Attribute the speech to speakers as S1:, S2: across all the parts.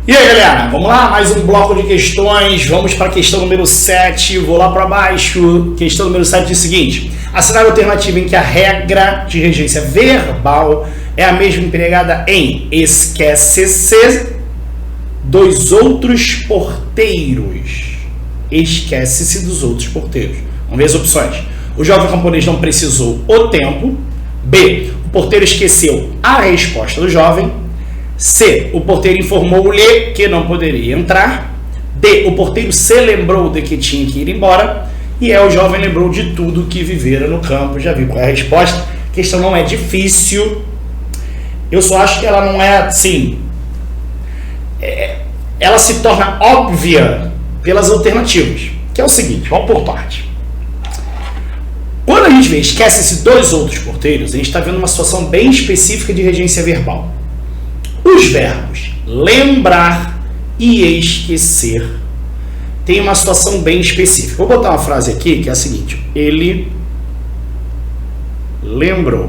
S1: E aí, galera, vamos lá, mais um bloco de questões. Vamos para a questão número 7, vou lá para baixo. Questão número 7 diz o seguinte: a cenário alternativa em que a regra de regência verbal é a mesma empregada em esquece-se dos outros porteiros. Esquece-se dos outros porteiros. Vamos ver as opções. O jovem camponês não precisou o tempo. B, o porteiro esqueceu a resposta do jovem. C, o porteiro informou-lhe que não poderia entrar. D, o porteiro se lembrou de que tinha que ir embora. E o jovem lembrou de tudo que vivera no campo. Já viu qual é a resposta? A questão não é difícil. Eu só acho que ela não é assim. Ela se torna óbvia pelas alternativas. Que é o seguinte, vamos por parte. Quando a gente vê esquece-se dos outros porteiros, a gente está vendo uma situação bem específica de regência verbal. Os verbos lembrar e esquecer tem uma situação bem específica. Vou botar uma frase aqui que é a seguinte: ele lembrou.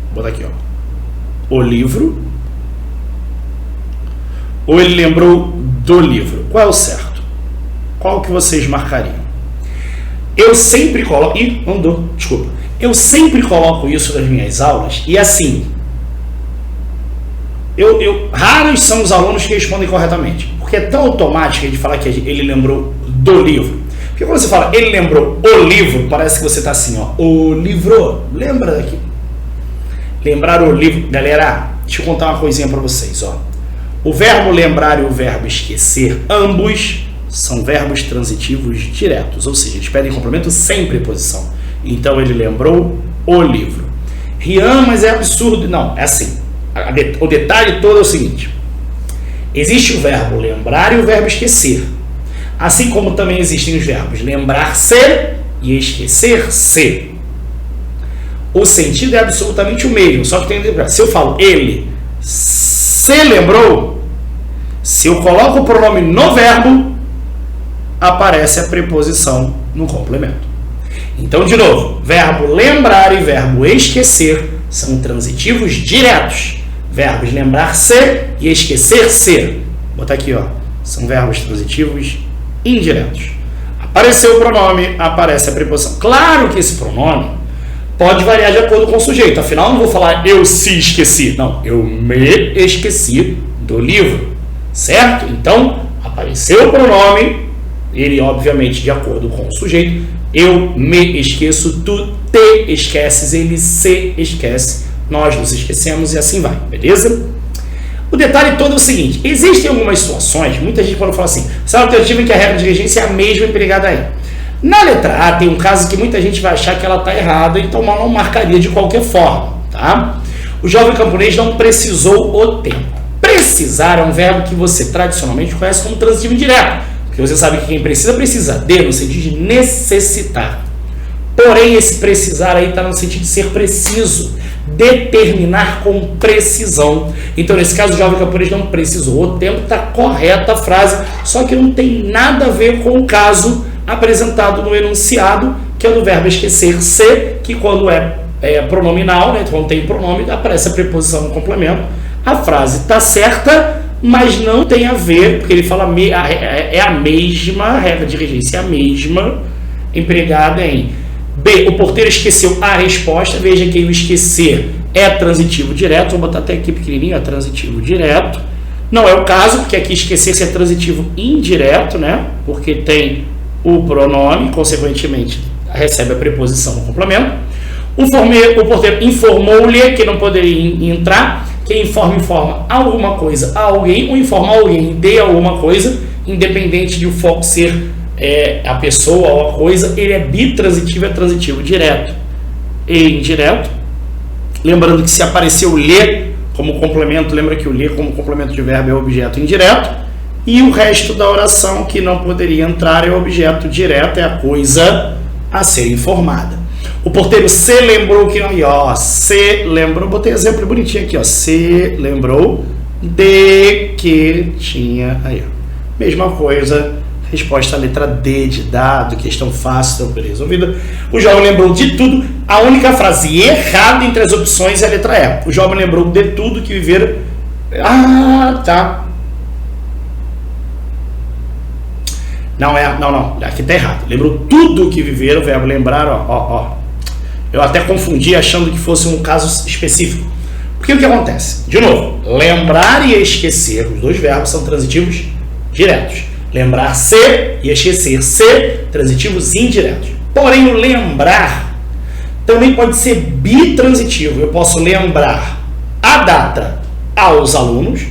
S1: Vou botar aqui, ó. O livro. Ou ele lembrou do livro. Qual é o certo? Qual que vocês marcariam? Eu sempre coloco... Ih, não dou, desculpa. Eu sempre coloco isso nas minhas aulas e assim... raros são os alunos que respondem corretamente, porque é tão automático de falar que ele lembrou do livro. Porque quando você fala ele lembrou o livro, parece que você está assim, ó, o livro, lembra daqui? Lembrar o livro, galera, deixa eu contar uma coisinha para vocês, ó. O verbo lembrar e o verbo esquecer, ambos são verbos transitivos diretos, ou seja, eles pedem complemento sem preposição. Então ele lembrou o livro. Rian, mas é absurdo. Não, é assim. O detalhe todo é o seguinte: existe o verbo lembrar e o verbo esquecer, assim como também existem os verbos lembrar-se e esquecer-se. O sentido é absolutamente o mesmo, só que tem que lembrar. Se eu falo ele se lembrou, se eu coloco o pronome no verbo, aparece a preposição no complemento. Então, de novo, verbo lembrar e verbo esquecer são transitivos diretos. Verbos lembrar-se e esquecer-se. Vou botar aqui, ó. São verbos transitivos indiretos. Apareceu o pronome, aparece a preposição. Claro que esse pronome pode variar de acordo com o sujeito. Afinal, não vou falar eu se esqueci. Não, eu me esqueci do livro. Certo? Então, apareceu o pronome, ele obviamente de acordo com o sujeito. Eu me esqueço, tu te esqueces, ele se esquece. Nós nos esquecemos e assim vai, beleza? O detalhe todo é o seguinte: existem algumas situações, muita gente quando fala assim, essa alternativa em que a regra de regência é a mesma empregada aí. Na letra A tem um caso que muita gente vai achar que ela está errada, então não marcaria de qualquer forma, tá? O jovem camponês não precisou o tempo. Precisar é um verbo que você tradicionalmente conhece como transitivo indireto, porque você sabe que quem precisa, precisa de, no sentido de necessitar. Porém, esse precisar aí está no sentido de ser preciso, determinar com precisão. Então, nesse caso, o jovem camponês não precisou o tempo, está correta a frase, só que não tem nada a ver com o caso apresentado no enunciado, que é do verbo esquecer-se, que quando é pronominal, né, quando tem pronome, aparece a preposição no complemento. A frase está certa, mas não tem a ver, porque ele fala é a mesma regra de regência, é a mesma empregada em... B, o porteiro esqueceu a resposta. Veja que o esquecer é transitivo direto. Vou botar até aqui pequenininho, é transitivo direto. Não é o caso, porque aqui esquecer-se é transitivo indireto, né? Porque tem o pronome, consequentemente recebe a preposição no complemento. O porteiro informou-lhe que não poderia entrar. Quem informa alguma coisa a alguém, ou informa alguém de alguma coisa, independente de o foco ser a pessoa ou a coisa, ele é bitransitivo, é transitivo direto e indireto. Lembrando que se apareceu o lhe como complemento, lembra que o lhe como complemento de verbo é objeto indireto, e o resto da oração que não poderia entrar é o objeto direto, é a coisa a ser informada. O porteiro se lembrou que não, ó, se lembrou, botei exemplo bonitinho aqui, ó, se lembrou de que tinha, aí, ó, mesma coisa. Resposta à letra D de dado, questão fácil, tranquila, resolvida. O jovem lembrou de tudo. A única frase errada entre as opções é a letra E. O jovem lembrou de tudo que vivera Ah, tá. Não, aqui tá errado. Lembrou tudo que viveram, o verbo lembrar, ó. Eu até confundi achando que fosse um caso específico. Porque o que acontece? De novo, lembrar e esquecer, os dois verbos são transitivos diretos. Lembrar-se e esquecer-se, transitivos indiretos. Porém, o lembrar também pode ser bitransitivo. Eu posso lembrar a data aos alunos,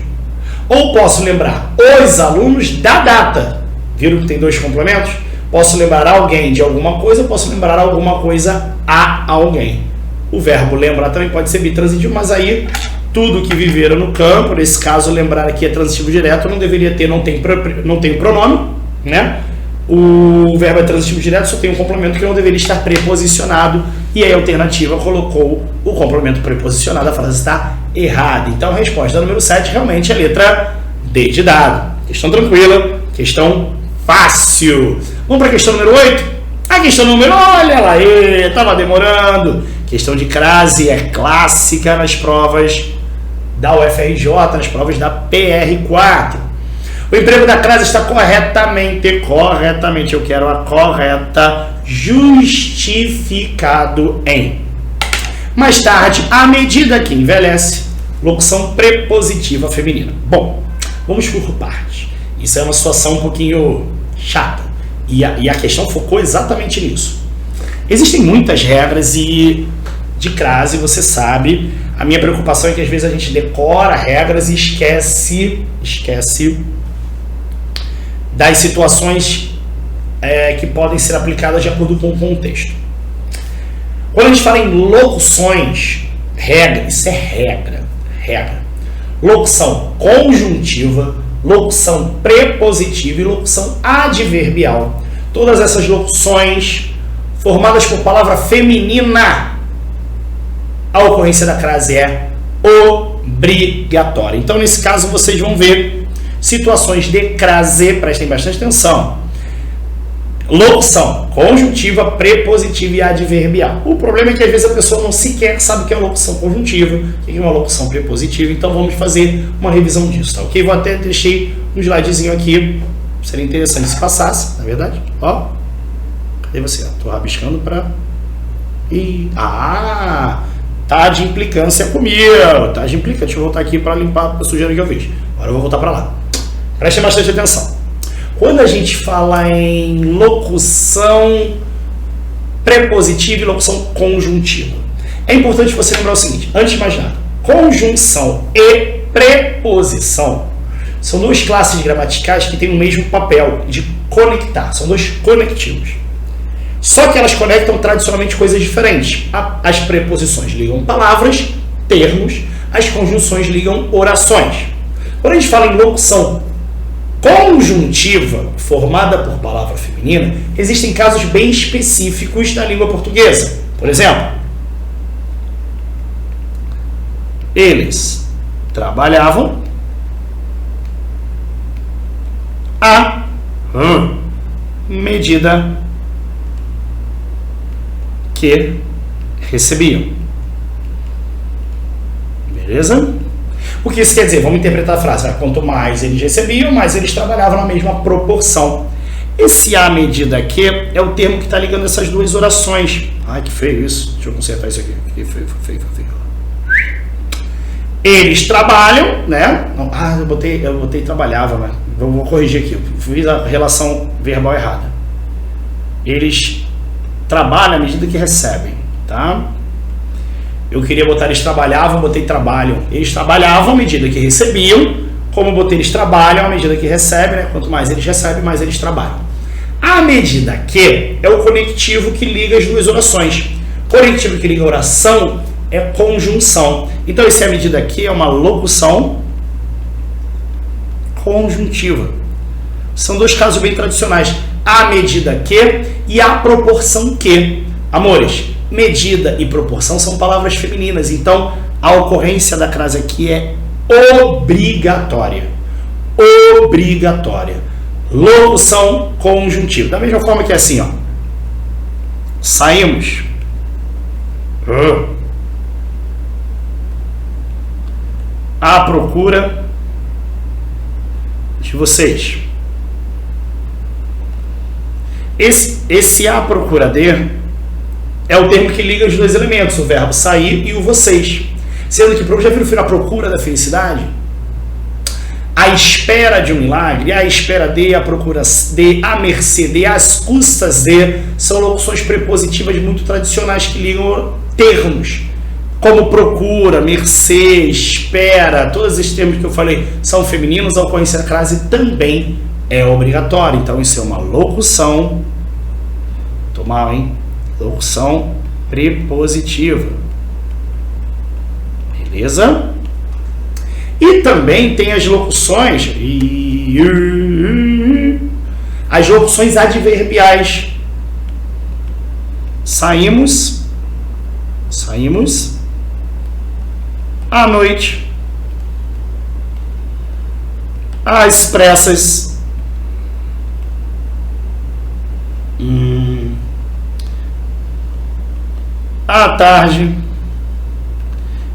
S1: ou posso lembrar os alunos da data. Viram que tem dois complementos? Posso lembrar alguém de alguma coisa, posso lembrar alguma coisa a alguém. O verbo lembrar também pode ser bitransitivo, mas aí tudo que viveram no campo, nesse caso lembrar aqui é transitivo direto, não deveria ter, não tem pronome, né? O verbo é transitivo direto, só tem um complemento que não deveria estar preposicionado, e aí a alternativa colocou o complemento preposicionado, a frase está errada. Então a resposta número 7 realmente é a letra D de dado. Questão tranquila, questão fácil. Vamos para a questão número 8? A questão número, olha lá, estava demorando. Questão de crase é clássica nas provas da UFRJ, nas provas da PR4. O emprego da crase está corretamente, eu quero a correta, justificado em. Mais tarde, à medida que envelhece, locução prepositiva feminina. Bom, vamos por partes. Isso é uma situação um pouquinho chata. E a questão focou exatamente nisso. Existem muitas regras e de crase, você sabe. A minha preocupação é que às vezes a gente decora regras e esquece das situações que podem ser aplicadas de acordo com o contexto. Quando a gente fala em locuções, regra, isso é regra. Locução conjuntiva, locução prepositiva e locução adverbial. Todas essas locuções formadas por palavra feminina, a ocorrência da crase é obrigatória. Então, nesse caso, vocês vão ver situações de crase, prestem bastante atenção. Locução conjuntiva, prepositiva e adverbial. O problema é que às vezes a pessoa não sequer sabe o que é locução conjuntiva, o que é uma locução prepositiva, então vamos fazer uma revisão disso, tá ok? Vou até deixei um slidezinho aqui, seria interessante se passasse, na verdade. Ó, cadê você? Estou rabiscando para... tá de implicância comigo, tá de implicância. Deixa eu voltar aqui para limpar a sujeira que eu fiz. Agora eu vou voltar para lá. Prestem bastante atenção. Quando a gente fala em locução prepositiva e locução conjuntiva, é importante você lembrar o seguinte, antes de mais nada, conjunção e preposição são duas classes gramaticais que têm o mesmo papel de conectar, são dois conectivos. Só que elas conectam tradicionalmente coisas diferentes. As preposições ligam palavras, termos, as conjunções ligam orações. Quando a gente fala em locução conjuntiva, formada por palavra feminina, existem casos bem específicos na língua portuguesa. Por exemplo, eles trabalhavam à medida que recebiam. Beleza? O que isso quer dizer? Vamos interpretar a frase. Quanto mais eles recebiam, mais eles trabalhavam na mesma proporção. Esse à medida que é o termo que está ligando essas duas orações. Ai, que feio isso. Deixa eu consertar isso aqui. Que feio. Eles trabalham, né? Eu botei trabalhava, né? Vou corrigir aqui. Fiz a relação verbal errada. Eles trabalham à medida que recebem, tá? Eu queria botar eles trabalhavam, botei trabalham. Eles trabalhavam à medida que recebiam, como eu botei eles trabalham à medida que recebem, né? Quanto mais eles recebem, mais eles trabalham. À medida que é o conectivo que liga as duas orações. Conectivo que liga a oração é conjunção. Então, esse à medida que é uma locução conjuntiva. São dois casos bem tradicionais. À medida que e à proporção que. Amores, medida e proporção são palavras femininas, então a ocorrência da crase aqui é obrigatória. Obrigatória. Locução conjuntiva. Da mesma forma que é assim, ó. Saímos. . à procura de vocês. Esse à procura de é o termo que liga os dois elementos, o verbo sair e o vocês. Sendo que para o já viram à procura da felicidade, à espera de um milagre, à espera de, à procura de, à mercê de, às custas de, são locuções prepositivas muito tradicionais que ligam termos, como procura, mercê, espera, todos esses termos que eu falei são femininos, a ocorrência da crase também é obrigatória. Então isso é uma locução, tô mal, hein? Locução prepositiva. Beleza? E também tem as locuções adverbiais. Saímos à noite, às pressas, à tarde.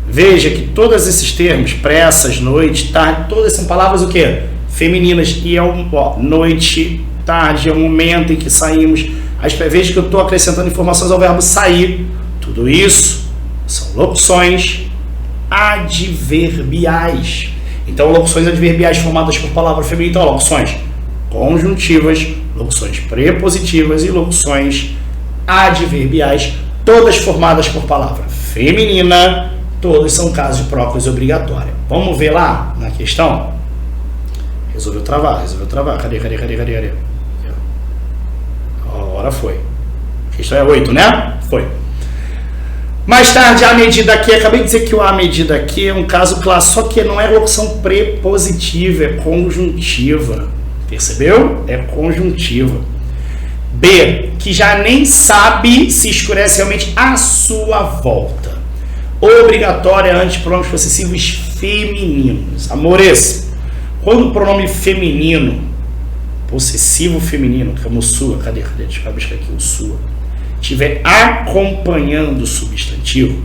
S1: Veja que todos esses termos, pressas, noite, tarde, todas são palavras o quê? Femininas. E é noite, tarde, é o momento em que saímos. Veja que eu estou acrescentando informações ao verbo sair. Tudo isso são locuções adverbiais. Então, locuções adverbiais formadas por palavra feminina. Então, locuções conjuntivas, locuções prepositivas e locuções adverbiais, todas formadas por palavra feminina. Todos são casos de próclise obrigatória. Vamos ver lá na questão? Resolveu travar. Cadê? Agora foi. A questão é 8, né? Foi. Mais tarde, à medida que, acabei de dizer que o à medida que é um caso clássico, só que não é locução prepositiva, é conjuntiva. Percebeu? É conjuntiva. B, que já nem sabe se escurece realmente à sua volta. Obrigatória antes de pronomes possessivos femininos. Amores, quando o pronome feminino, possessivo feminino, como sua, cadê? Deixa eu buscar aqui o sua, estiver acompanhando o substantivo,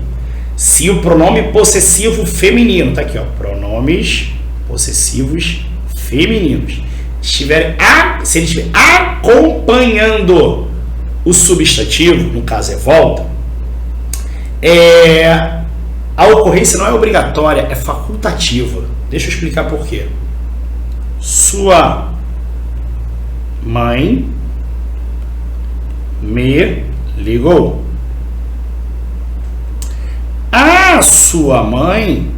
S1: se o pronome possessivo feminino, tá aqui, ó, pronomes possessivos femininos, se ele estiver acompanhando o substantivo, no caso é volta, a ocorrência não é obrigatória, é facultativa. Deixa eu explicar por quê. Sua mãe me ligou. A sua mãe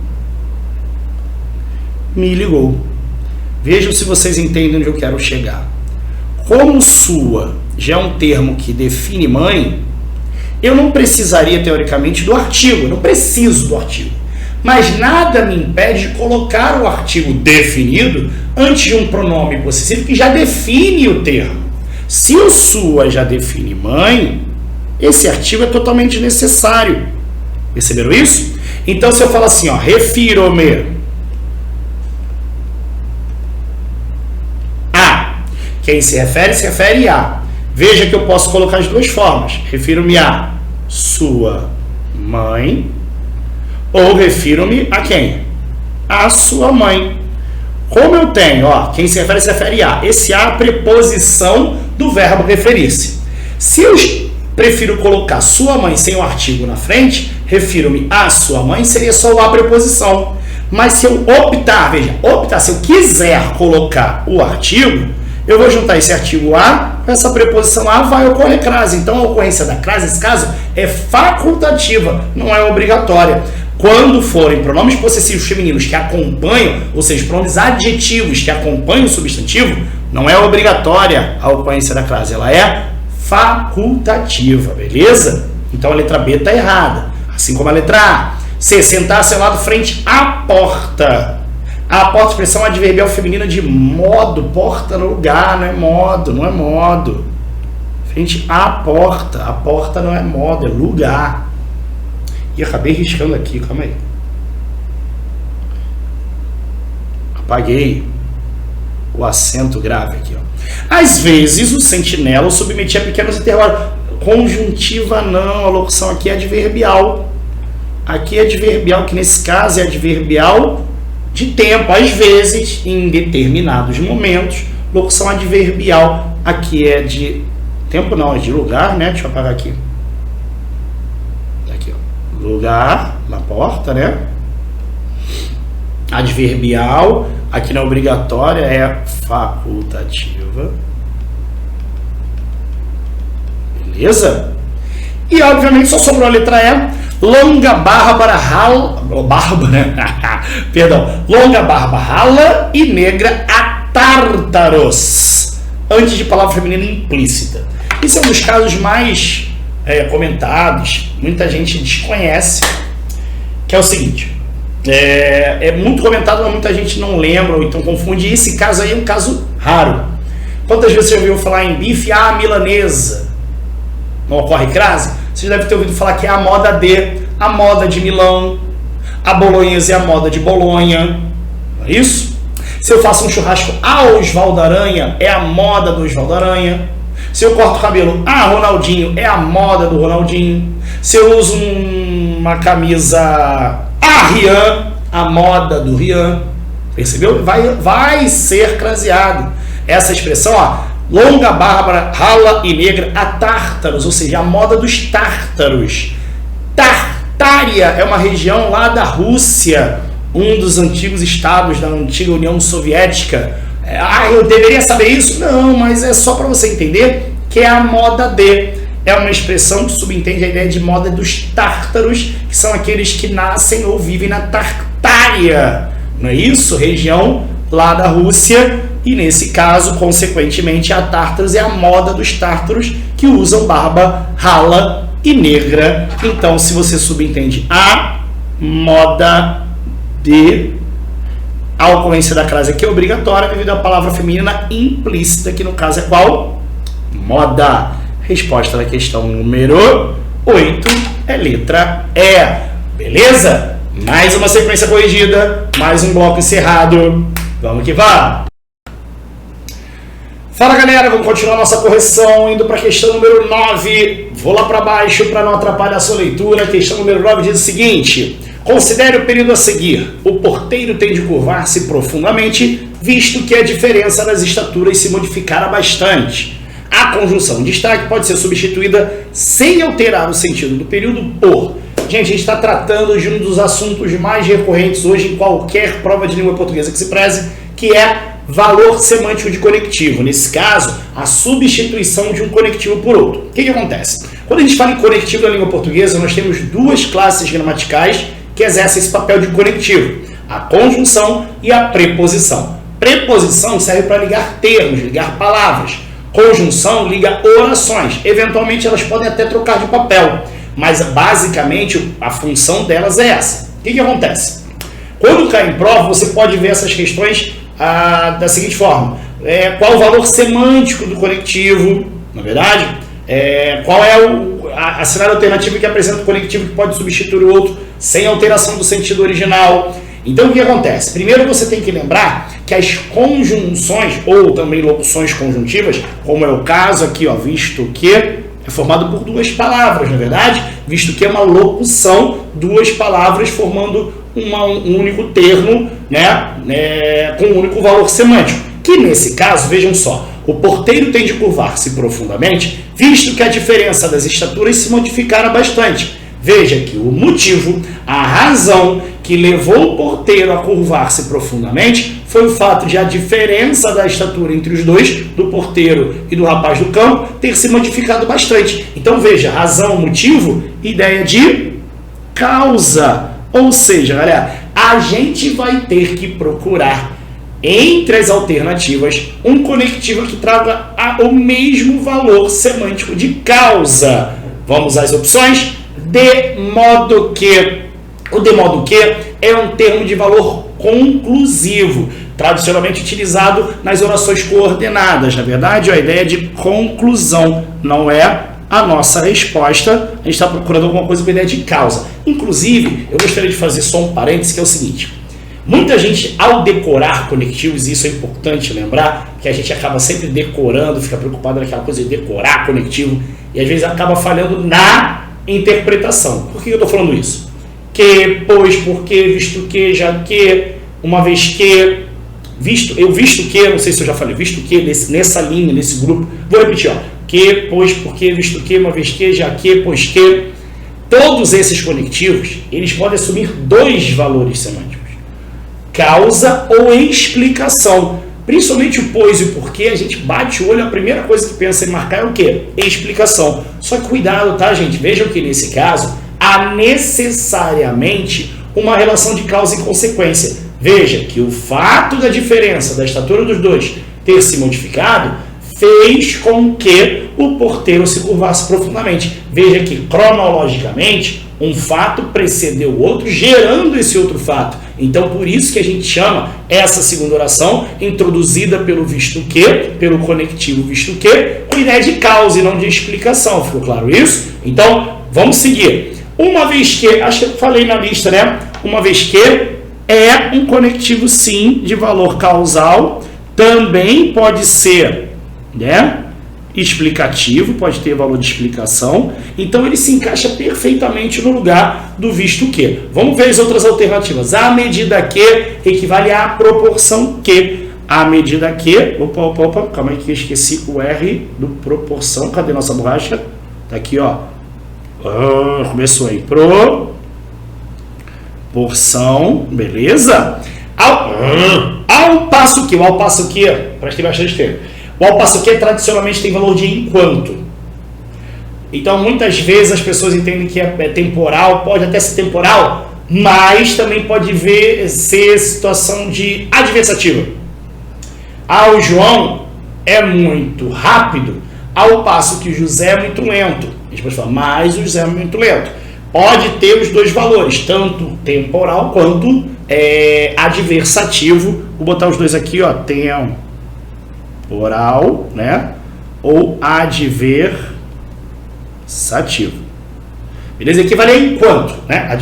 S1: me ligou. Vejam se vocês entendem onde eu quero chegar. Como sua já é um termo que define mãe, eu não precisaria, teoricamente, do artigo. Eu não preciso do artigo. Mas nada me impede de colocar o artigo definido antes de um pronome possessivo que já define o termo. Se o sua já define mãe, esse artigo é totalmente necessário. Perceberam isso? Então, se eu falo assim, ó, refiro-me a quem se refere a. Veja que eu posso colocar as duas formas. Refiro-me a sua mãe ou refiro-me a quem? A sua mãe. Como eu tenho, ó, quem se refere a. Esse a é a preposição do verbo referir-se. Se eu prefiro colocar sua mãe sem o artigo na frente, refiro-me a sua mãe, seria só a preposição. Mas se eu optar, se eu quiser colocar o artigo, eu vou juntar esse artigo a com essa preposição a, vai ocorrer crase. Então, a ocorrência da crase, nesse caso, é facultativa, não é obrigatória. Quando forem pronomes possessivos femininos que acompanham, ou seja, pronomes adjetivos que acompanham o substantivo, não é obrigatória a ocorrência da crase, ela é facultativa, beleza? Então, a letra B está errada, assim como a letra A. C, sentar-se ao lado frente à porta. A porta, expressão adverbial feminina de modo, porta no lugar, não é modo. Frente à porta, a porta não é modo, é lugar. E acabei riscando aqui, calma aí. Apaguei o acento grave aqui, ó. Às vezes o sentinela o submetia a pequenos intervalos. Conjuntiva não, a locução aqui é adverbial. Aqui é adverbial, que nesse caso é adverbial de tempo, às vezes, em determinados momentos. Locução adverbial aqui é de tempo, não, é de lugar, né? Deixa eu apagar aqui. Aqui, ó. Lugar, na porta, né? Adverbial, aqui na obrigatória é facultativa. Beleza? E, obviamente, só sobrou a letra E. Longa bárbara rala, né? Perdão, longa barba rala e negra a tártaros, antes de palavra feminina implícita. Esse é um dos casos mais comentados, muita gente desconhece, que é o seguinte, é muito comentado, mas muita gente não lembra, ou então confunde. Esse caso aí é um caso raro. Quantas vezes você ouviu falar em bife à milanesa? Não ocorre crase? Você deve ter ouvido falar que é a moda de Milão, a bolonhesa é a moda de Bolonha, não é isso? Se eu faço um churrasco a Osvaldo Aranha, é a moda do Osvaldo Aranha. Se eu corto o cabelo a Ronaldinho, é a moda do Ronaldinho. Se eu uso uma camisa a Rian, a moda do Rian. Percebeu? Vai ser craseado. Essa expressão, ó, longa bárbara, rala e negra a tártaros, ou seja, a moda dos tártaros. Tartária é uma região lá da Rússia, um dos antigos estados da antiga União Soviética. Eu deveria saber isso? Não, mas é só para você entender que é a moda de. É uma expressão que subentende a ideia de moda dos tártaros, que são aqueles que nascem ou vivem na Tartária, não é isso? Região lá da Rússia. E nesse caso, consequentemente, a tártaros é a moda dos tártaros que usam barba rala e negra. Então, se você subentende a moda de, a ocorrência da crase aqui é obrigatória devido à palavra feminina implícita, que no caso é qual? Moda. Resposta da questão número 8 é letra E. Beleza? Mais uma sequência corrigida, mais um bloco encerrado. Vamos que vá! Fala galera, vamos continuar nossa correção, indo para a questão número 9. Vou lá para baixo para não atrapalhar a sua leitura. A questão número 9 diz o seguinte: considere o período a seguir. O porteiro tem de curvar-se profundamente, visto que a diferença das estaturas se modificara bastante. A conjunção de destaque pode ser substituída sem alterar o sentido do período por. Gente, a gente está tratando de um dos assuntos mais recorrentes hoje em qualquer prova de língua portuguesa que se preze, que é valor semântico de conectivo. Nesse caso, a substituição de um conectivo por outro. O que acontece? Quando a gente fala em conectivo na língua portuguesa, nós temos duas classes gramaticais que exercem esse papel de conectivo: a conjunção e a preposição. Preposição serve para ligar termos, ligar palavras. Conjunção liga orações. Eventualmente, elas podem até trocar de papel, mas basicamente a função delas é essa. O que acontece? Quando cai em prova, você pode ver essas questões da seguinte forma: qual o valor semântico do conectivo, na verdade? Qual é a cenário alternativo que apresenta o conectivo que pode substituir o outro sem alteração do sentido original? Então, o que acontece? Primeiro, você tem que lembrar que as conjunções, ou também locuções conjuntivas, como é o caso aqui, ó, visto que é formado por duas palavras, na verdade, visto que é uma locução, duas palavras formando um único termo, né, com um único valor semântico. Que nesse caso, vejam só, o porteiro tem de curvar-se profundamente, visto que a diferença das estaturas se modificara bastante. Veja que o motivo, a razão que levou o porteiro a curvar-se profundamente foi o fato de a diferença da estatura entre os dois, do porteiro e do rapaz do campo, ter se modificado bastante. Então veja, razão, motivo, ideia de causa. Ou seja, galera, a gente vai ter que procurar entre as alternativas um conectivo que traga o mesmo valor semântico de causa. Vamos às opções? De modo que. O de modo que é um termo de valor conclusivo, tradicionalmente utilizado nas orações coordenadas. Na verdade, a ideia de conclusão não é a nossa resposta. A gente está procurando alguma coisa com a ideia de causa. Inclusive, eu gostaria de fazer só um parênteses, que é o seguinte: muita gente, ao decorar conectivos, e isso é importante lembrar, que a gente acaba sempre decorando, fica preocupado naquela coisa de decorar conectivo, e às vezes acaba falhando na interpretação. Por que eu estou falando isso? Que, pois, porque, visto que, já que. uma vez que, visto que, não sei se eu já falei, visto que, nessa linha, nesse grupo, vou repetir, ó, que, pois, porque, visto que, uma vez que, já que, pois que, todos esses conectivos, eles podem assumir dois valores semânticos, causa ou explicação. Principalmente o pois e o porquê, a gente bate o olho, a primeira coisa que pensa em marcar é o quê? Explicação. Só que cuidado, tá, gente? Vejam que nesse caso, há necessariamente uma relação de causa e consequência. Veja que o fato da diferença da estatura dos dois ter se modificado fez com que o porteiro se curvasse profundamente. Veja que, cronologicamente, um fato precedeu o outro, gerando esse outro fato. Então, por isso que a gente chama essa segunda oração, introduzida pelo visto que, pelo conectivo visto que, com ideia de causa e não de explicação. Ficou claro isso? Então, vamos seguir. Uma vez que, acho que eu falei na lista, né? Uma vez que é um conectivo, sim, de valor causal, também pode ser, né, explicativo, pode ter valor de explicação, então ele se encaixa perfeitamente no lugar do visto que. Vamos ver as outras alternativas. A medida que equivale à proporção que. A medida que, opa, calma aí que eu esqueci o R do proporção, cadê nossa borracha? Tá aqui, ó. Começou aí, proporção, beleza? Ao passo que, prestei bastante tempo. O ao passo que tradicionalmente tem valor de enquanto. Então, muitas vezes as pessoas entendem que é temporal, pode até ser temporal, mas também pode ser situação de adversativa. O João é muito rápido, ao passo que o José é muito lento. A gente pode falar, mas o José é muito lento. Pode ter os dois valores, tanto temporal quanto adversativo. Vou botar os dois aqui, ó, temporal, né? Ou adversativo. Beleza? Equivale a enquanto, né?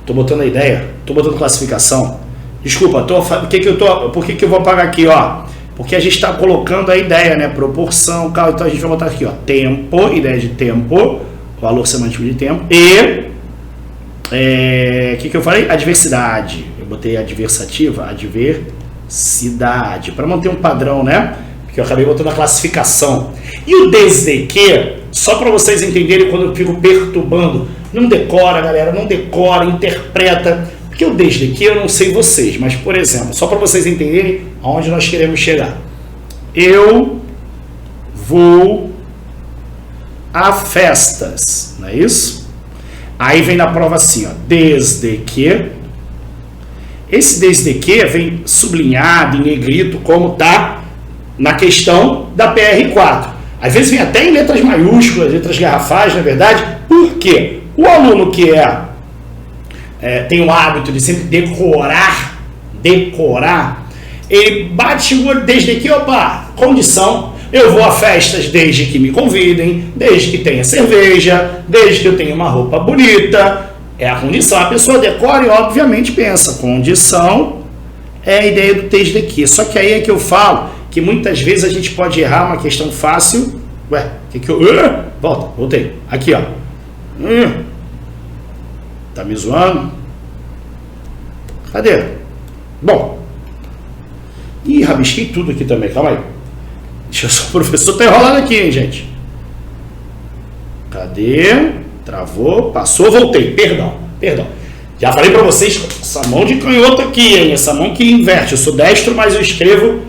S1: Tô botando a ideia, tô botando classificação. Desculpa, por que que eu vou apagar aqui, ó? Porque a gente está colocando a ideia, né? Proporção, então a gente vai botar aqui, ó, tempo, ideia de tempo, valor semântico de tempo, e que eu falei? Adversidade. Eu botei adversativa, adversidade, para manter um padrão, né? Porque eu acabei botando a classificação. E o desde que, só para vocês entenderem quando eu fico perturbando, não decora, galera, não decora, interpreta, porque o desde que eu não sei vocês, mas, por exemplo, só para vocês entenderem aonde nós queremos chegar. Eu vou a festas, não é isso? Aí vem na prova assim, ó, desde que. Esse desde que vem sublinhado em negrito, como tá na questão da PR4. Às vezes vem até em letras maiúsculas, letras garrafais, na verdade. Por quê? O aluno que tem o hábito de sempre decorar, ele bate o olho desde que, opa, condição, eu vou a festas desde que me convidem, desde que tenha cerveja, desde que eu tenha uma roupa bonita, é a condição. A pessoa decora e obviamente pensa, condição é a ideia do desde que. Só que aí é que eu falo que muitas vezes a gente pode errar uma questão fácil. Ué, voltei. Aqui, ó. Tá me zoando? Cadê? Bom. Ih, rabisquei tudo aqui também, calma aí. Deixa eu só, o professor tá enrolando aqui, hein, gente. Cadê? Travou, passou, voltei. Perdão. Já falei pra vocês, essa mão de canhoto aqui, hein? Essa mão que inverte. Eu sou destro, mas eu escrevo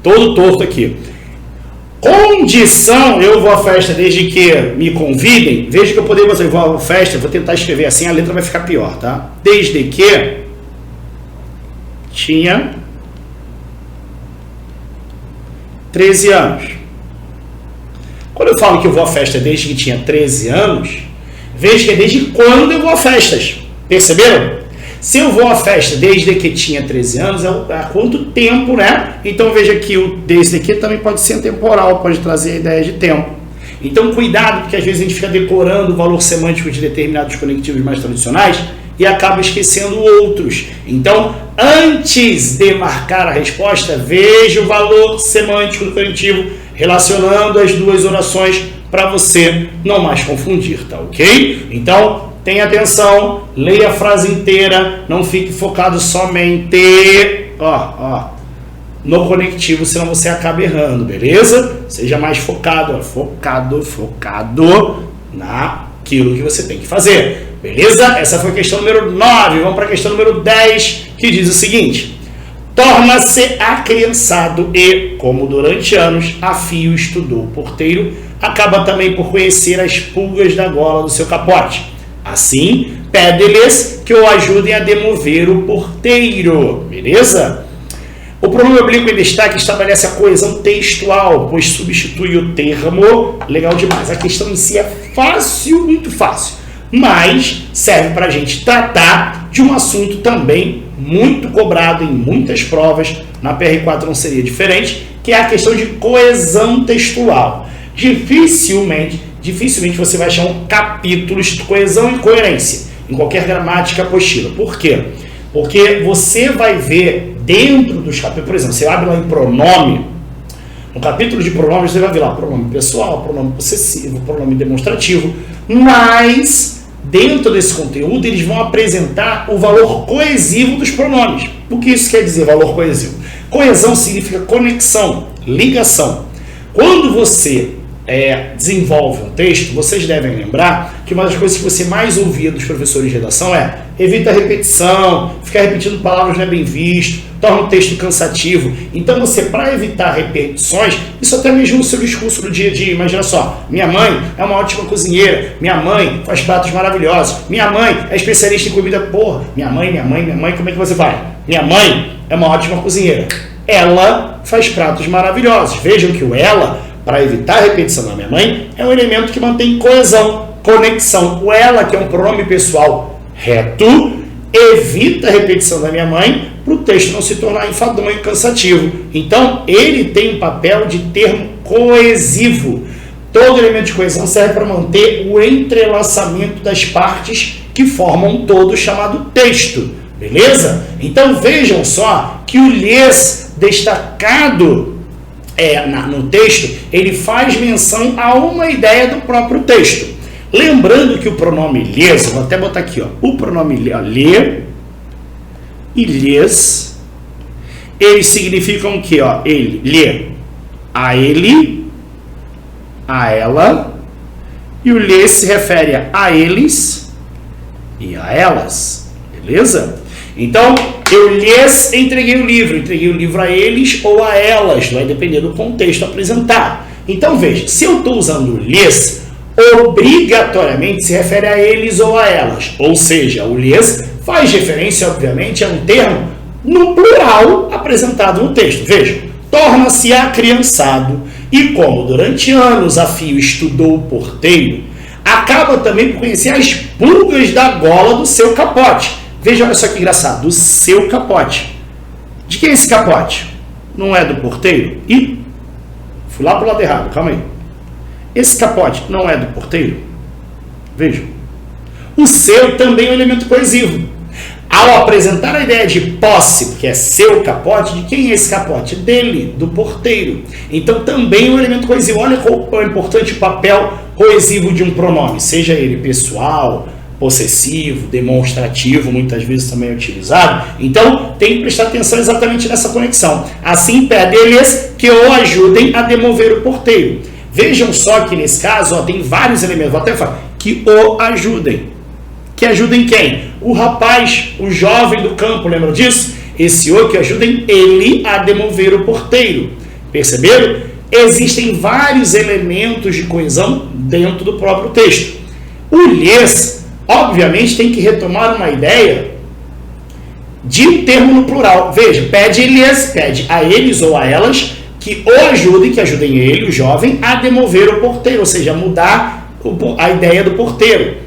S1: todo torto aqui. Condição, eu vou à festa desde que me convidem. Veja que eu poderia fazer, eu vou à festa, vou tentar escrever assim, a letra vai ficar pior, tá? Desde que tinha 13 anos. Quando eu falo que eu vou à festa desde que tinha 13 anos, veja que é desde quando eu vou a festas. Perceberam? Se eu vou à festa desde que tinha 13 anos, há quanto tempo, né? Então veja que o desde que também pode ser temporal, pode trazer a ideia de tempo. Então cuidado, porque às vezes a gente fica decorando o valor semântico de determinados conectivos mais tradicionais e acaba esquecendo outros. Então, antes de marcar a resposta, veja o valor semântico do conectivo relacionando as duas orações para você não mais confundir, tá ok? Então, tenha atenção, leia a frase inteira, não fique focado somente no conectivo, senão você acaba errando, beleza? Seja mais focado, focado naquilo que você tem que fazer, beleza? Essa foi a questão número 9, vamos para a questão número 10, que diz o seguinte: torna-se acriançado e, como durante anos a fio estudou o porteiro, acaba também por conhecer as pulgas da gola do seu capote. Assim, pede-lhes que o ajudem a demover o porteiro, beleza? O pronome oblíquo em destaque estabelece a coesão textual, pois substitui o termo. Legal demais. A questão em si é fácil, muito fácil, mas serve para a gente tratar de um assunto também muito cobrado em muitas provas, na PR4 não seria diferente, que é a questão de coesão textual. Dificilmente você vai achar um capítulo de coesão e coerência em qualquer gramática apostila. Por quê? Porque você vai ver dentro dos capítulos, por exemplo, você abre lá em pronome, no capítulo de pronomes você vai ver lá pronome pessoal, pronome possessivo, pronome demonstrativo, mas dentro desse conteúdo eles vão apresentar o valor coesivo dos pronomes. O que isso quer dizer, valor coesivo? Coesão significa conexão, ligação. Quando você desenvolve um texto, vocês devem lembrar que uma das coisas que você mais ouvia dos professores de redação é: evita a repetição, ficar repetindo palavras não é bem visto, torna o texto cansativo. Então você, para evitar repetições, isso até mesmo no seu discurso do dia a dia, imagina só: minha mãe é uma ótima cozinheira, minha mãe faz pratos maravilhosos, minha mãe é especialista em comida. Porra, minha mãe, como é que você vai? Minha mãe é uma ótima cozinheira, ela faz pratos maravilhosos. Vejam que o ela, para evitar a repetição da minha mãe, é um elemento que mantém coesão, conexão. O ela, que é um pronome pessoal reto, evita a repetição da minha mãe para o texto não se tornar enfadonho e cansativo. Então, ele tem um papel de termo coesivo. Todo elemento de coesão serve para manter o entrelaçamento das partes que formam um todo chamado texto. Beleza? Então, vejam só que o lhes destacado no texto, ele faz menção a uma ideia do próprio texto. Lembrando que o pronome lhes, vou até botar aqui, o pronome lhe e lhes, eles significam o que? Lhe, a ele, a ela, e o lhe se refere a eles e a elas, beleza? Então, eu lhes entreguei o livro a eles ou a elas, vai depender do contexto apresentado. Então, veja, se eu estou usando lhes, obrigatoriamente se refere a eles ou a elas. Ou seja, o lhes faz referência, obviamente, a um termo no plural apresentado no texto. Veja, torna-se acriançado e, como durante anos a fio estudou o porteiro, acaba também por conhecer as pulgas da gola do seu capote. Veja, olha só que engraçado, do seu capote. De quem é esse capote? Não é do porteiro? Ih, fui lá para o lado errado, calma aí. Esse capote não é do porteiro? Vejam. O seu também é um elemento coesivo. Ao apresentar a ideia de posse, porque é seu capote, de quem é esse capote? Dele, do porteiro. Então também é um elemento coesivo. Olha qual é o importante papel coesivo de um pronome, seja ele pessoal, possessivo, demonstrativo, muitas vezes também é utilizado. Então, tem que prestar atenção exatamente nessa conexão. Assim, pede-lhes que o ajudem a demover o porteiro. Vejam só que nesse caso, tem vários elementos. Vou até falar, que o ajudem. Que ajudem quem? O rapaz, o jovem do campo, lembram disso? Esse o que ajudem ele a demover o porteiro. Perceberam? Existem vários elementos de coesão dentro do próprio texto. O lhes, obviamente, tem que retomar uma ideia de um termo no plural. Veja, pede-lhes, pede a eles ou a elas que o ajudem, que ajudem ele, o jovem, a demover o porteiro, ou seja, mudar a ideia do porteiro,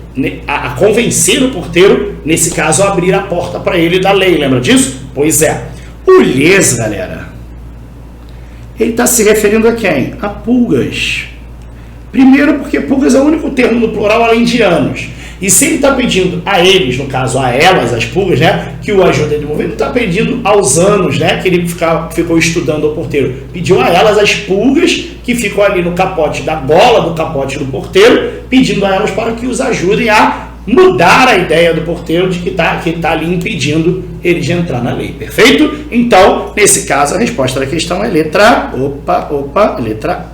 S1: a convencer o porteiro, nesse caso, a abrir a porta para ele da lei. Lembra disso? Pois é. O lhes, galera, ele está se referindo a quem? A pulgas. Primeiro, porque pulgas é o único termo no plural além de anos. E se ele está pedindo a eles, no caso a elas, as pulgas, né, que o ajudem a demover, ele está pedindo aos anos, né, que ele ficou estudando o porteiro. Pediu a elas as pulgas que ficam ali no capote da gola do capote do porteiro, pedindo a elas para que os ajudem a mudar a ideia do porteiro de que tá ali impedindo ele de entrar na lei, perfeito? Então, nesse caso, a resposta da questão é letra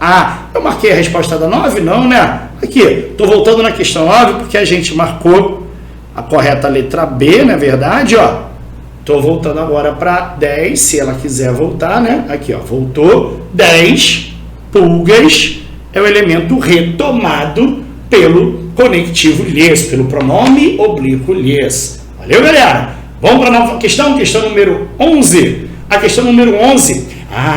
S1: A. Eu marquei a resposta da 9? Não, né? Aqui, estou voltando na questão 9 porque a gente marcou a correta letra B, não é verdade? Estou voltando agora para 10, se ela quiser voltar, né? Aqui, voltou. 10 pulgas é o elemento retomado pelo conectivo lhes, pelo pronome oblíquo lhes. Valeu, galera? Vamos para a nova questão número 11. A questão número 11.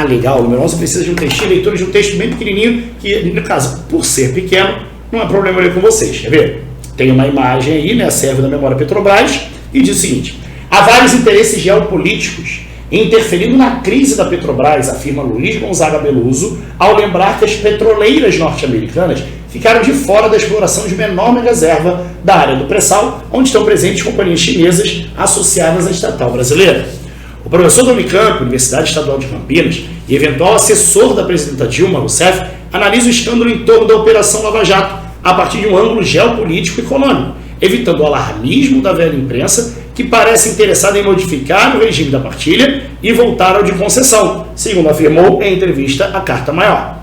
S1: Legal, o número 11 precisa de um textinho, leitura de um texto bem pequenininho, que, no caso, por ser pequeno, não é problema ler com vocês, quer ver? Tem uma imagem aí, né, serve da memória Petrobras, e diz o seguinte: há vários interesses geopolíticos interferindo na crise da Petrobras, afirma Luiz Gonzaga Beloso, ao lembrar que as petroleiras norte-americanas ficaram de fora da exploração de uma enorme reserva da área do pré-sal, onde estão presentes companhias chinesas associadas à estatal brasileira. O professor da Unicamp, Universidade Estadual de Campinas, e eventual assessor da presidenta Dilma Rousseff, analisa o escândalo em torno da Operação Lava Jato a partir de um ângulo geopolítico e econômico, evitando o alarmismo da velha imprensa, que parece interessada em modificar o regime da partilha e voltar ao de concessão, segundo afirmou em entrevista à Carta Maior.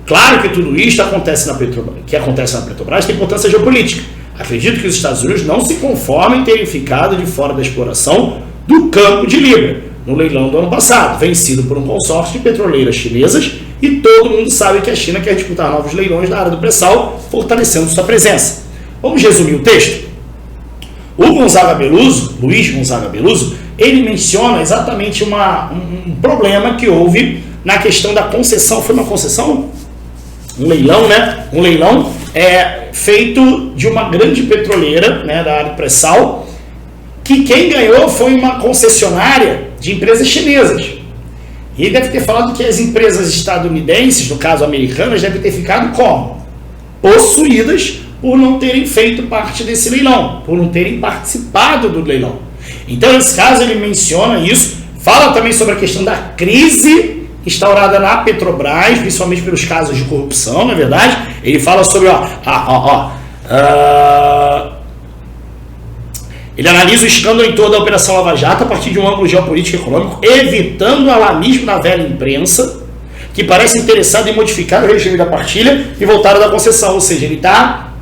S1: Claro que tudo isto acontece na Petrobras tem importância geopolítica. Acredito que os Estados Unidos não se conformem em terem ficado de fora da exploração do campo de Libra, no leilão do ano passado, vencido por um consórcio de petroleiras chinesas, e todo mundo sabe que a China quer disputar novos leilões na área do pré-sal, fortalecendo sua presença. Vamos resumir o texto? O Luiz Gonzaga Beloso, ele menciona exatamente um problema que houve na questão da concessão. Foi uma concessão? Um leilão, né? Um leilão feito de uma grande petroleira, né, da área do pré-sal, que quem ganhou foi uma concessionária de empresas chinesas. E ele deve ter falado que as empresas estadunidenses, no caso americanas, devem ter ficado como? Possuídas por não terem feito parte desse leilão, por não terem participado do leilão. Então, nesse caso, ele menciona isso, fala também sobre a questão da crise instaurada na Petrobras, principalmente pelos casos de corrupção, não é verdade? Ele fala sobre, ele analisa o escândalo em torno da Operação Lava Jato a partir de um ângulo geopolítico e econômico, evitando o alarmismo da velha imprensa, que parece interessado em modificar o regime da partilha e voltar a da concessão. Ou seja, ele está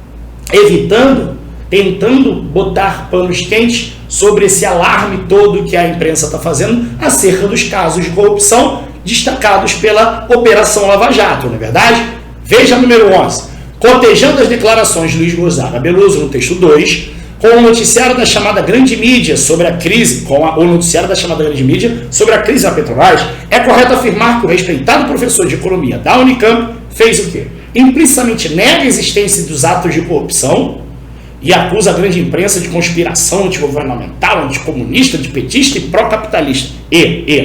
S1: evitando, tentando botar panos quentes sobre esse alarme todo que a imprensa está fazendo acerca dos casos de corrupção destacados pela Operação Lava Jato, não é verdade? Veja número 11. Cotejando as declarações de Luiz Gonzaga Beloso no texto 2, com o noticiário da chamada grande mídia sobre a crise, sobre a crise da Petrobras, é correto afirmar que o respeitado professor de economia da Unicamp fez o quê? Implicitamente nega a existência dos atos de corrupção e acusa a grande imprensa de conspiração antigovernamental, anticomunista, antipetista e pró-capitalista. E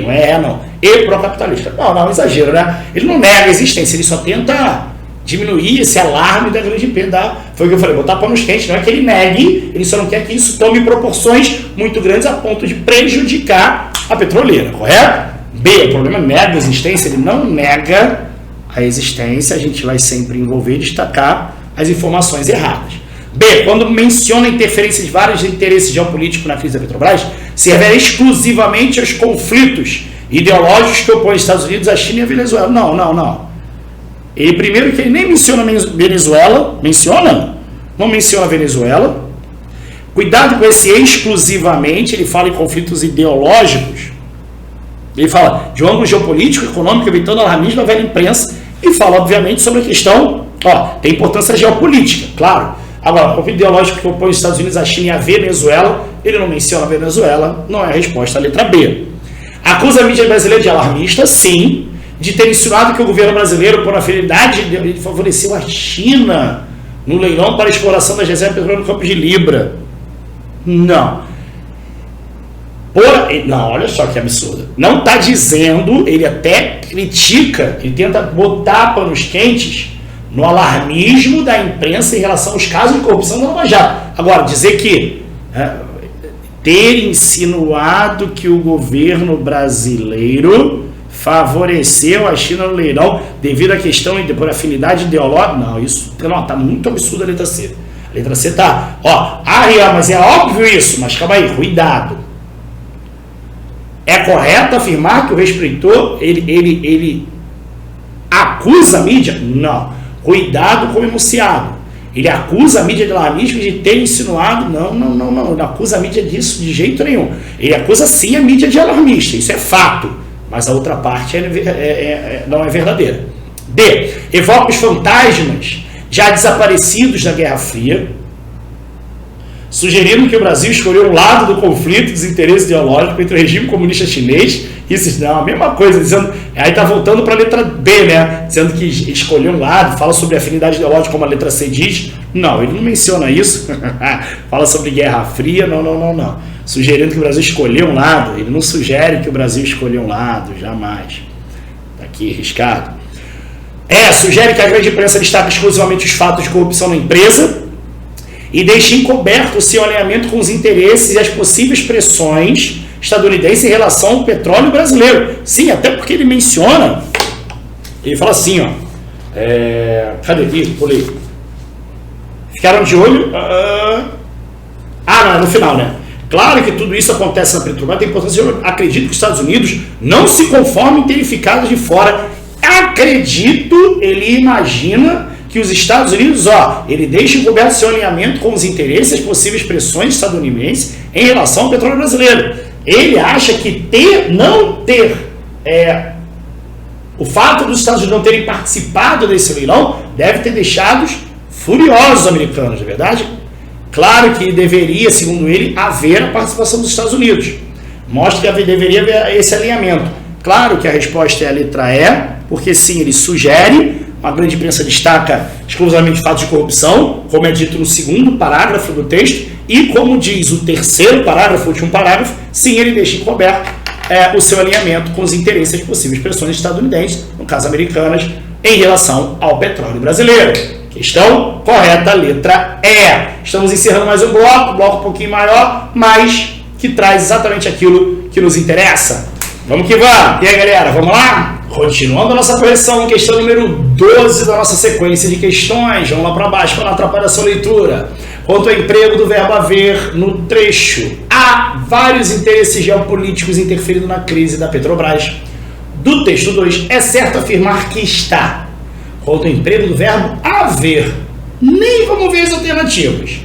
S1: pró-capitalista. Não, exagero, né? Ele não nega a existência, ele só tenta diminuir esse alarme da grande imprensa. Foi o que eu falei, botar panos quentes, não é que ele negue, ele só não quer que isso tome proporções muito grandes a ponto de prejudicar a petroleira, correto? B, o problema nega a existência, ele não nega a existência, a gente vai sempre envolver e destacar as informações erradas. B, quando menciona a interferência de vários interesses geopolíticos na crise da Petrobras, se refere exclusivamente aos conflitos ideológicos que opõem os Estados Unidos, a China e a Venezuela. Não. Ele, primeiro, que ele nem menciona Venezuela, não menciona Venezuela. Cuidado com esse exclusivamente, ele fala em conflitos ideológicos. Ele fala de um ângulo geopolítico, econômico, evitando alarmismo da velha imprensa, e fala, obviamente, sobre a questão, tem importância geopolítica, claro. Agora, o conflito ideológico que opõe os Estados Unidos, a China e a Venezuela, ele não menciona a Venezuela, não é a resposta à letra B. Acusa a mídia brasileira de alarmista, sim, de ter insinuado que o governo brasileiro, por afinidade, ele favoreceu a China no leilão para a exploração das reservas de petróleo no campo de Libra. Não, olha só que absurdo. Não está dizendo, ele até critica, ele tenta botar panos quentes no alarmismo da imprensa em relação aos casos de corrupção da Lava Jato. Agora, dizer que ter insinuado que o governo brasileiro favoreceu a China no leilão devido à questão e por afinidade ideológica, não, isso está muito absurdo a letra C. A letra C tá. Ó, mas é óbvio isso, mas calma aí, cuidado. É correto afirmar que o reescritor, ele acusa a mídia? Não. Cuidado com o enunciado. Ele acusa a mídia de alarmismo de ter insinuado. Não. Ele não acusa a mídia disso de jeito nenhum. Ele acusa sim a mídia de alarmista. Isso é fato. Mas a outra parte não é verdadeira. D. Evoca os fantasmas já desaparecidos da Guerra Fria, sugerindo que o Brasil escolheu um lado do conflito dos interesses ideológicos entre o regime comunista chinês e isso não, a mesma coisa, dizendo, aí está voltando para a letra B, né? Dizendo que escolheu um lado, fala sobre afinidade ideológica, como a letra C diz. Não, ele não menciona isso. Fala sobre Guerra Fria, não. Sugerindo que o Brasil escolheu um lado, ele não sugere que o Brasil escolheu um lado, jamais. Está aqui, riscado. Sugere que a grande imprensa destaque exclusivamente os fatos de corrupção na empresa e deixe encoberto o seu alinhamento com os interesses e as possíveis pressões estadunidenses em relação ao petróleo brasileiro. Sim, até porque ele menciona, ele fala assim, ó, cadê aqui? Pulei. Ficaram de olho, não, é no final, né? Claro que tudo isso acontece na Petrobras, tem importância, eu acredito que os Estados Unidos não se conformem em terem ficado de fora. Acredito, ele imagina que os Estados Unidos, ele deixa encoberto seu alinhamento com os interesses e as possíveis pressões estadunidenses em relação ao petróleo brasileiro. Ele acha que o fato dos Estados Unidos não terem participado desse leilão deve ter deixado furiosos os americanos, não é verdade? Claro que deveria, segundo ele, haver a participação dos Estados Unidos. Mostra que deveria haver esse alinhamento. Claro que a resposta é a letra E, porque sim, ele sugere, a grande imprensa destaca exclusivamente fatos de corrupção, como é dito no segundo parágrafo do texto, e como diz o terceiro parágrafo, o último parágrafo, sim, ele deixa encoberto o seu alinhamento com os interesses de possíveis pressões estadunidenses, no caso americanas, em relação ao petróleo brasileiro. Questão correta, letra E. Estamos encerrando mais um bloco um pouquinho maior, mas que traz exatamente aquilo que nos interessa. Vamos que vamos! E aí, galera, vamos lá? Continuando a nossa correção, questão número 12 da nossa sequência de questões. Vamos lá para baixo para não atrapalhar a sua leitura. Quanto ao emprego do verbo haver no trecho, há vários interesses geopolíticos interferindo na crise da Petrobras. Do texto 2, é certo afirmar que está. Quanto ao emprego do verbo haver, nem vamos ver as alternativas.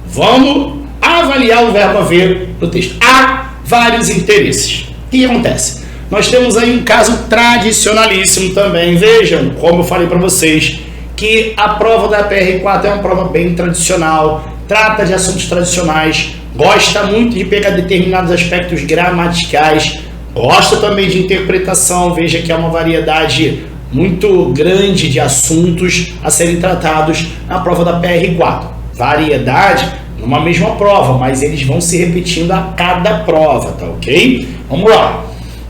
S1: Vamos avaliar o verbo haver no texto. Há vários interesses. O que acontece? Nós temos aí um caso tradicionalíssimo também. Vejam, como eu falei para vocês, que a prova da PR4 é uma prova bem tradicional, trata de assuntos tradicionais, gosta muito de pegar determinados aspectos gramaticais, gosta também de interpretação. Veja que é uma variedade muito grande de assuntos a serem tratados na prova da PR4. Variedade numa mesma prova, mas eles vão se repetindo a cada prova, tá ok? Vamos lá.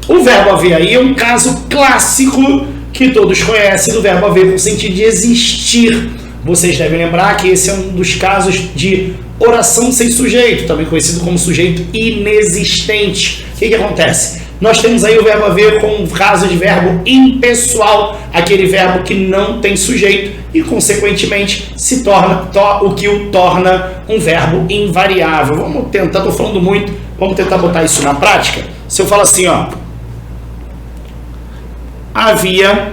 S1: O verbo haver aí é um caso clássico que todos conhecem do verbo haver com o sentido de existir. Vocês devem lembrar que esse é um dos casos de oração sem sujeito, também conhecido como sujeito inexistente. O que acontece? Nós temos aí o verbo haver com um caso de verbo impessoal, aquele verbo que não tem sujeito e, consequentemente, se torna o que o torna um verbo invariável. Vamos tentar, estou falando muito, vamos tentar botar isso na prática. Se eu falo assim, havia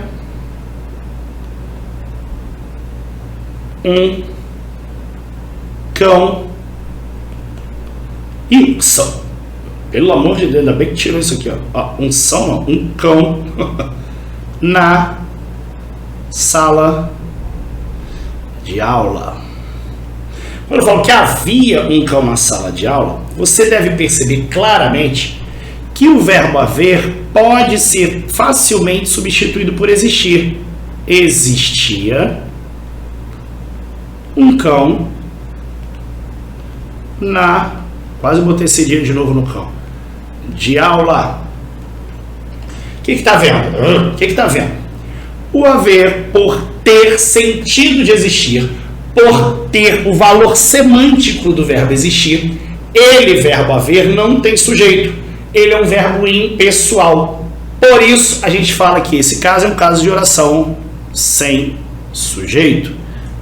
S1: um cão são. Pelo amor de Deus, ainda bem que tirou isso aqui, um cão na sala de aula. Quando eu falo que havia um cão na sala de aula, você deve perceber claramente que o verbo haver pode ser facilmente substituído por existir. Existia um cão na... Quase botei esse dia de novo no cão. De aula. O que está vendo? O que está vendo? O haver, por ter sentido de existir, por ter o valor semântico do verbo existir, ele, verbo haver, não tem sujeito. Ele é um verbo impessoal. Por isso, a gente fala que esse caso é um caso de oração sem sujeito.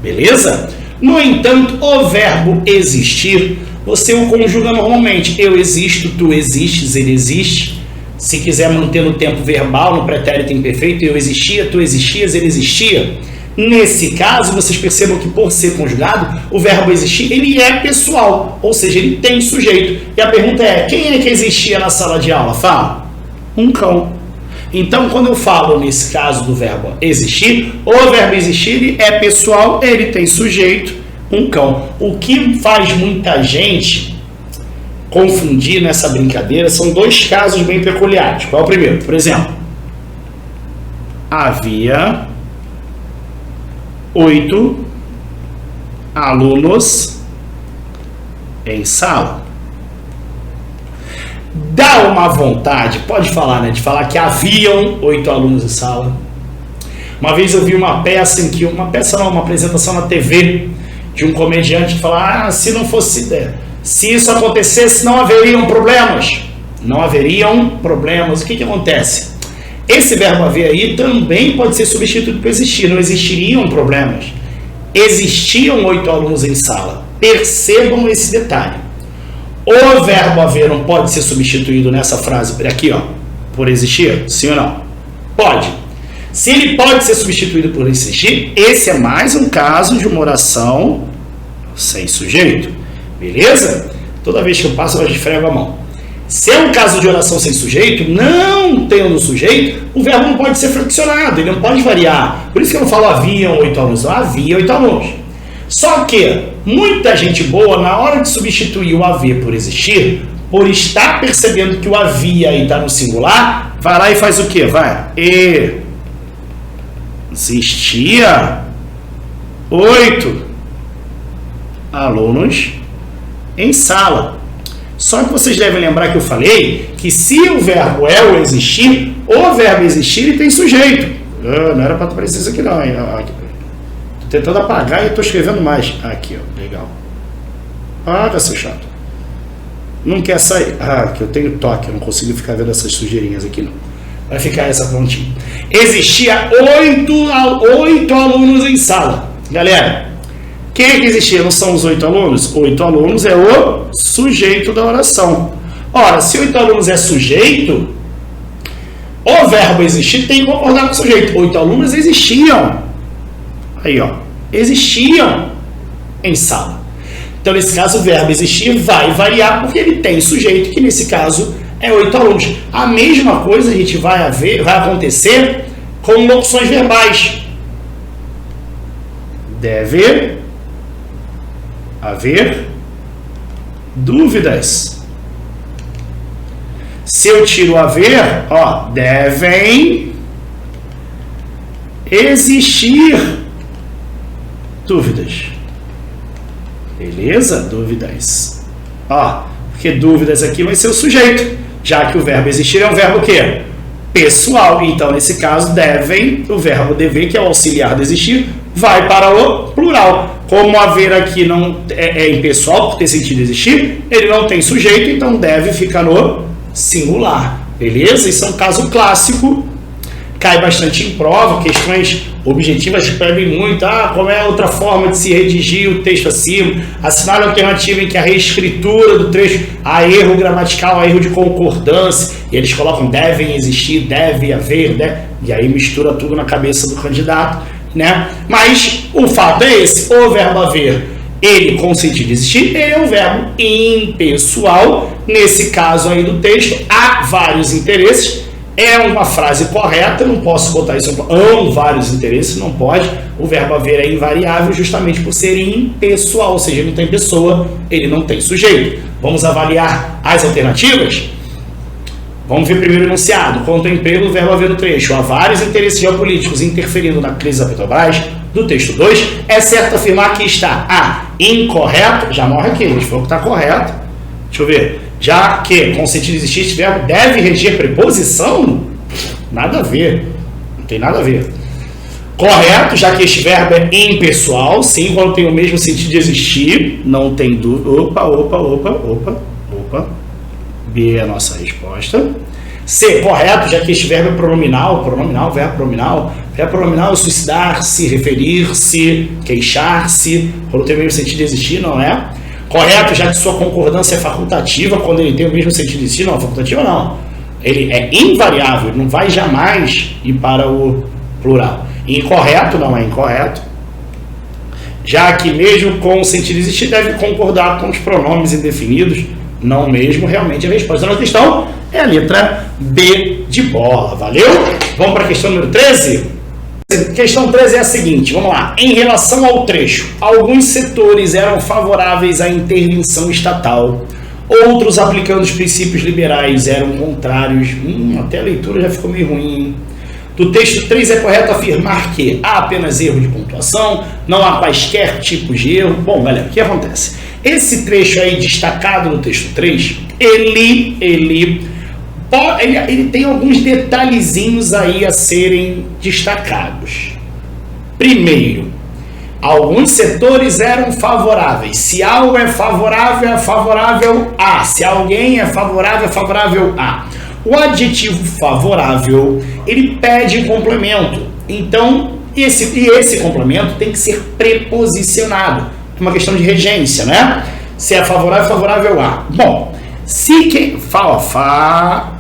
S1: Beleza? No entanto, o verbo existir, você o conjuga normalmente. Eu existo, tu existes, ele existe. Se quiser manter no tempo verbal, no pretérito imperfeito, eu existia, tu existias, ele existia. Nesse caso, vocês percebam que por ser conjugado, o verbo existir, ele é pessoal, ou seja, ele tem sujeito. E a pergunta é, quem é que existia na sala de aula? Fala. Um cão. Então, quando eu falo nesse caso do verbo existir, o verbo existir ele é pessoal, ele tem sujeito, um cão. O que faz muita gente confundir nessa brincadeira são dois casos bem peculiares. Qual é o primeiro? Por exemplo, havia 8 alunos em sala. Dá uma vontade, pode falar, né? De falar que haviam 8 alunos em sala. Uma vez eu vi uma peça em que, uma apresentação na TV de um comediante que falava, se não fosse, se isso acontecesse, não haveriam problemas. Não haveriam problemas. O que acontece? Esse verbo haver aí também pode ser substituído por existir. Não existiriam problemas. Existiam 8 alunos em sala. Percebam esse detalhe. O verbo haver não pode ser substituído nessa frase aqui, ó, por existir? Sim ou não? Pode. Se ele pode ser substituído por existir, esse é mais um caso de uma oração sem sujeito. Beleza? Toda vez que eu passo, eu esfrego a mão. Se é um caso de oração sem sujeito, não tendo sujeito, o verbo não pode ser fraccionado, ele não pode variar. Por isso que eu não falo haviam 8 alunos, não, havia 8 alunos. Só que muita gente boa, na hora de substituir o haver por existir, por estar percebendo que o havia aí está no singular, vai lá e faz o quê? Vai. Existia 8 alunos em sala. Só que vocês devem lembrar que eu falei que se o verbo é o existir, o verbo existir ele tem sujeito. Não era para aparecer isso aqui não, hein? Tô tentando apagar e eu tô escrevendo mais. Aqui, ó, legal. Apaga, seu chato. Não quer sair. Que eu tenho toque, eu não consigo ficar vendo essas sujeirinhas aqui não. Vai ficar essa pontinha. Existia 8 alunos em sala. Galera, quem é que existia? Não são os 8 alunos? 8 alunos é o sujeito da oração. Ora, se 8 alunos é sujeito, o verbo existir tem que concordar com o sujeito. 8 alunos existiam. Aí, ó. Existiam em sala. Então, nesse caso, o verbo existir vai variar porque ele tem sujeito, que nesse caso é 8 alunos. A mesma coisa a gente vai acontecer com locuções verbais. Deve haver dúvidas. Se eu tiro haver, ó, devem existir dúvidas. Beleza? Dúvidas. Ó, porque dúvidas aqui vai ser o sujeito, já que o verbo existir é um verbo o quê? Pessoal. Então, nesse caso, devem, o verbo dever, que é o auxiliar do existir, vai para o plural. Como haver aqui não é impessoal, por ter sentido existir, ele não tem sujeito, então deve ficar no singular. Beleza? Isso é um caso clássico. Cai bastante em prova, questões objetivas pedem muito, como é a outra forma de se redigir o texto acima, assinar a alternativa em que a reescritura do trecho há erro gramatical, há erro de concordância, e eles colocam devem existir, deve haver, né? E aí mistura tudo na cabeça do candidato, né? Mas o fato é esse, o verbo haver, ele com sentido existir, ele é um verbo impessoal. Nesse caso aí do texto, há vários interesses. É uma frase correta, não posso botar isso, há vários interesses, não pode. O verbo haver é invariável justamente por ser impessoal, ou seja, ele não tem pessoa, ele não tem sujeito. Vamos avaliar as alternativas? Vamos ver primeiro o enunciado. Quanto ao emprego do verbo haver no trecho, há vários interesses geopolíticos interferindo na crise da Petrobras. Do texto 2, é certo afirmar que está incorreto, já morre aqui, a gente falou que está correto. Deixa eu ver. Já que, com sentido existir, este verbo deve reger preposição? Nada a ver. Não tem nada a ver. Correto, já que este verbo é impessoal, sim, quando tem o mesmo sentido de existir, não tem dúvida. Opa. B é a nossa resposta. C, correto, já que este verbo é pronominal, verbo pronominal. Verbo pronominal é suicidar-se, referir-se, queixar-se, quando tem o mesmo sentido de existir, não é? Correto, já que sua concordância é facultativa, quando ele tem o mesmo sentido de existir, não, facultativa não. Ele é invariável, não vai jamais ir para o plural. Incorreto, não é incorreto, já que mesmo com o sentido de existir, deve concordar com os pronomes indefinidos, não mesmo, realmente a resposta da nossa questão é a letra B de bola, valeu? Vamos para a questão número 13? Questão 13 é a seguinte, vamos lá. Em relação ao trecho, alguns setores eram favoráveis à intervenção estatal, outros, aplicando os princípios liberais, eram contrários. Até a leitura já ficou meio ruim. Do texto 3 é correto afirmar que há apenas erro de pontuação, não há quaisquer tipos de erro. Bom, galera, o que acontece? Esse trecho aí destacado no texto 3, ele tem alguns detalhezinhos aí a serem destacados. Primeiro, alguns setores eram favoráveis. Se algo é favorável a. Se alguém é favorável a. O adjetivo favorável, ele pede complemento. Então, esse complemento tem que ser preposicionado. É uma questão de regência, né? Se é favorável a. Bom, se quem fala favoráveis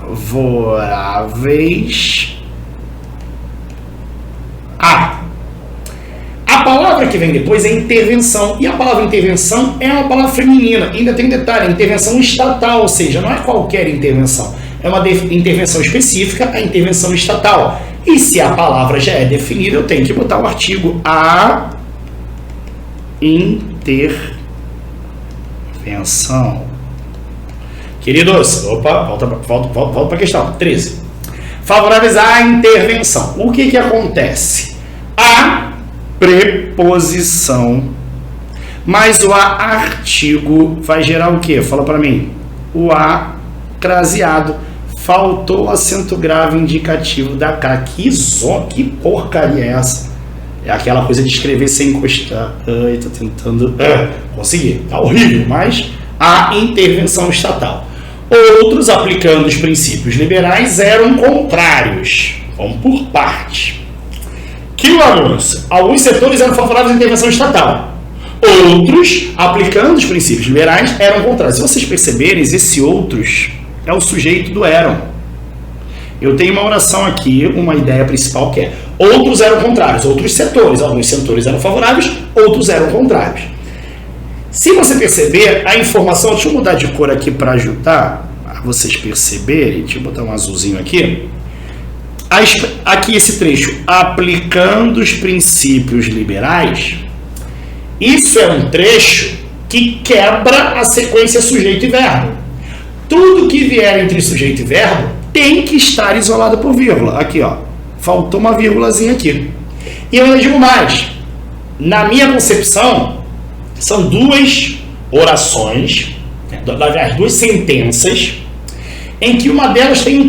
S1: a. A palavra que vem depois é intervenção. E a palavra intervenção é uma palavra feminina. Ainda tem detalhe, intervenção estatal, ou seja, não é qualquer intervenção. É uma intervenção específica, a intervenção estatal. E se a palavra já é definida, eu tenho que botar o artigo a intervenção. Queridos, volta para a questão. 13. Favoráveis à intervenção. O que acontece? A preposição mais o a artigo vai gerar o quê? Fala para mim. O a craseado. Faltou acento grave indicativo da K. Que porcaria é essa? É aquela coisa de escrever sem encostar. Ai, tô tentando. Consegui. Tá horrível, mas a intervenção estatal. Outros, aplicando os princípios liberais, eram contrários. Vamos por parte. Que bagunça! Alguns setores eram favoráveis à intervenção estatal. Outros, aplicando os princípios liberais, eram contrários. Se vocês perceberem, esse outros é o sujeito do eram. Eu tenho uma oração aqui, uma ideia principal que é: outros eram contrários, outros setores. Alguns setores eram favoráveis, outros eram contrários. Se você perceber, a informação... Deixa eu mudar de cor aqui para ajudar a vocês perceberem. Deixa eu botar um azulzinho aqui. Aqui esse trecho, aplicando os princípios liberais, isso é um trecho que quebra a sequência sujeito e verbo. Tudo que vier entre sujeito e verbo tem que estar isolado por vírgula. Aqui, ó, faltou uma vírgulazinha aqui. E eu ainda digo mais. Na minha concepção, são duas orações, aliás, duas sentenças, em que uma delas tem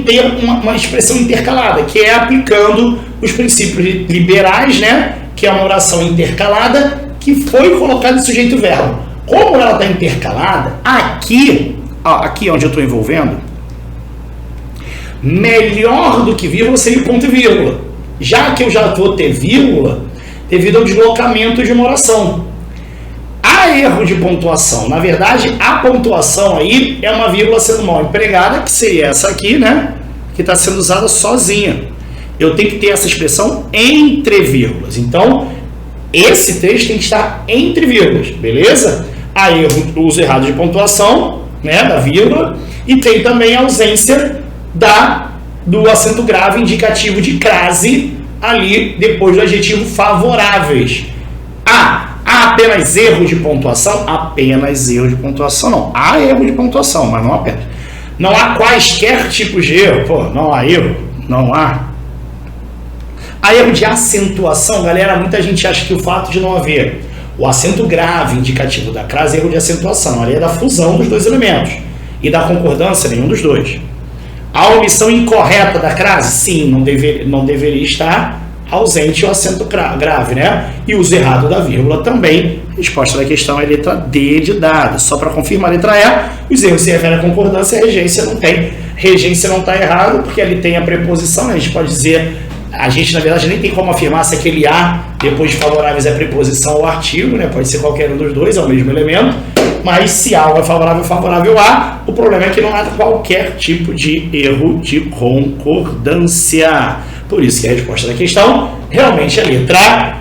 S1: uma expressão intercalada, que é aplicando os princípios liberais, né? Que é uma oração intercalada que foi colocada em sujeito e verbo. Como ela está intercalada, aqui onde eu estou envolvendo, melhor do que vírgula seria ponto e vírgula, já que eu já vou ter vírgula devido ao deslocamento de uma oração. Há erro de pontuação. Na verdade, a pontuação aí é uma vírgula sendo mal empregada, que seria essa aqui, né? Que está sendo usada sozinha. Eu tenho que ter essa expressão entre vírgulas. Então, esse texto tem que estar entre vírgulas, beleza? Há erro, uso errado de pontuação, né? Da vírgula. E tem também a ausência do acento grave indicativo de crase ali depois do adjetivo favoráveis. Há apenas erro de pontuação? Apenas erro de pontuação não. Há erro de pontuação, mas não apenas. Não há quaisquer tipos de erro. Pô, não há erro? Não há. Há erro de acentuação, galera. Muita gente acha que o fato de não haver o acento grave indicativo da crase é erro de acentuação. Ali é da fusão dos dois elementos. E da concordância, nenhum dos dois. A omissão incorreta da crase? Sim, não deveria estar ausente o acento grave, né? E uso errado da vírgula também. A resposta da questão é a letra D de dado. Só para confirmar a letra E, os erros se referem à concordância, a regência não tem. Regência não está errado, porque ali tem a preposição, né? A gente pode dizer, a gente na verdade nem tem como afirmar se aquele A depois de favoráveis é preposição ou artigo, né? Pode ser qualquer um dos dois, é o mesmo elemento. Mas se A é favorável A, o problema é que não há qualquer tipo de erro de concordância. Por isso que a resposta da questão realmente é a letra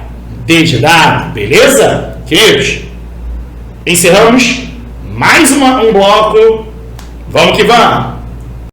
S1: D de dado, beleza? Queridos, encerramos mais um bloco. Vamos que vamos!